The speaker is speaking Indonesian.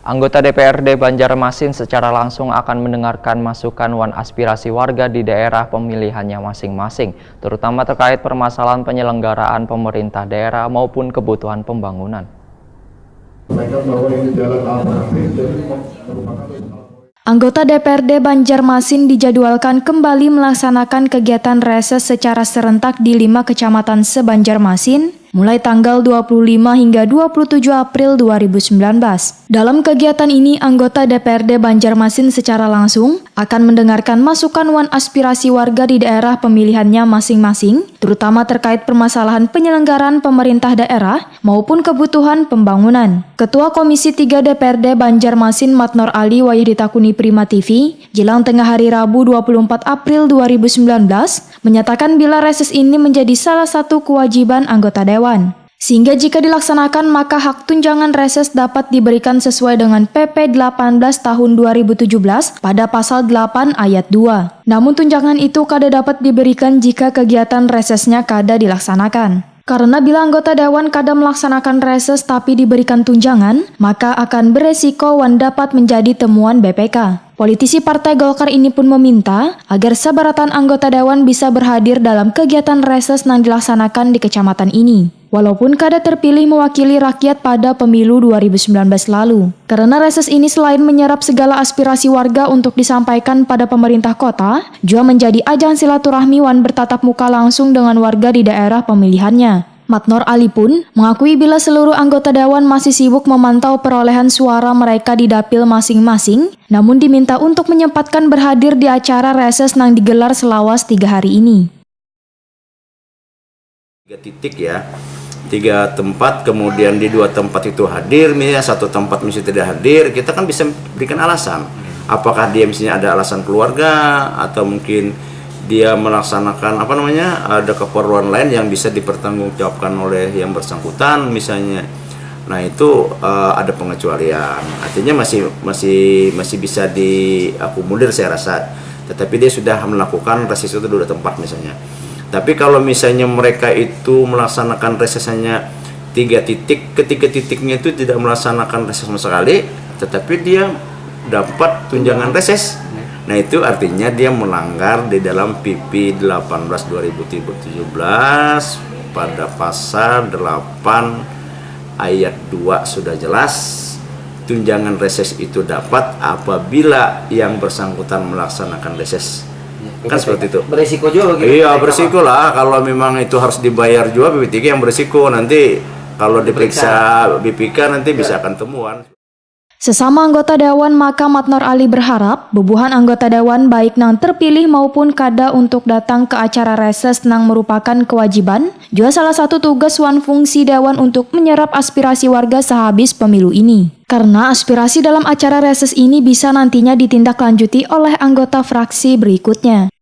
Anggota DPRD Banjarmasin secara langsung akan mendengarkan masukan wan aspirasi warga di daerah pemilihannya masing-masing, terutama terkait permasalahan penyelenggaraan pemerintah daerah maupun kebutuhan pembangunan. Anggota DPRD Banjarmasin dijadwalkan kembali melaksanakan kegiatan reses secara serentak di 5 kecamatan se-Banjarmasin mulai tanggal 25 hingga 27 April 2019. Dalam kegiatan ini, anggota DPRD Banjarmasin secara langsung akan mendengarkan masukan wan aspirasi warga di daerah pemilihannya masing-masing, terutama terkait permasalahan penyelenggaraan pemerintah daerah maupun kebutuhan pembangunan. Ketua Komisi 3 DPRD Banjarmasin Matnor Ali Wahyuditakuni Prima TV, jelang tengah hari Rabu 24 April 2019, menyatakan bila reses ini menjadi salah satu kewajiban anggota Dewan. Sehingga jika dilaksanakan maka hak tunjangan reses dapat diberikan sesuai dengan PP 18 tahun 2017 pada pasal 8 ayat 2. Namun tunjangan itu kada dapat diberikan jika kegiatan resesnya kada dilaksanakan. Karena bila anggota Dewan kada melaksanakan reses tapi diberikan tunjangan, maka akan beresiko wan dapat menjadi temuan BPK. Politisi Partai Golkar ini pun meminta agar sebaratan anggota Dewan bisa berhadir dalam kegiatan reses yang dilaksanakan di kecamatan ini, walaupun kada terpilih mewakili rakyat pada pemilu 2019 lalu. Karena reses ini selain menyerap segala aspirasi warga untuk disampaikan pada pemerintah kota, juga menjadi ajang silaturahmi wan bertatap muka langsung dengan warga di daerah pemilihannya. Matnor Ali pun mengakui bila seluruh anggota Dewan masih sibuk memantau perolehan suara mereka di dapil masing-masing, namun diminta untuk menyempatkan berhadir di acara reses yang digelar selawas 3 hari ini. 3 titik ya, 3 tempat, kemudian di 2 tempat itu hadir, misalnya 1 tempat misalnya tidak hadir, kita kan bisa berikan alasan. Apakah dia misalnya ada alasan keluarga, atau mungkin dia melaksanakan ada keperluan lain yang bisa dipertanggungjawabkan oleh yang bersangkutan misalnya. Nah itu ada pengecualian, artinya masih bisa diakomodir saya rasa. Tetapi dia sudah melakukan reses itu 2 tempat misalnya. Tapi kalau misalnya mereka itu melaksanakan resesnya 3 titik, ketiga titiknya itu tidak melaksanakan reses sama sekali, tetapi dia dapat tunjangan reses. Nah itu artinya dia melanggar di dalam PP 18 2017 pada pasal 8 ayat 2 sudah jelas tunjangan reses itu dapat apabila yang bersangkutan melaksanakan reses. Kan seperti itu. Beresiko juga bagi Iya, beresiko lah kalau memang itu harus dibayar juga PP3 yang beresiko, nanti kalau diperiksa BPK nanti bisa akan temuan. Sesama anggota Dewan, maka Matnor Ali berharap bubuhan anggota Dewan baik nang terpilih maupun kada untuk datang ke acara reses nang merupakan kewajiban, juga salah satu tugas wan fungsi Dewan untuk menyerap aspirasi warga sehabis pemilu ini. Karena aspirasi dalam acara reses ini bisa nantinya ditindaklanjuti oleh anggota fraksi berikutnya.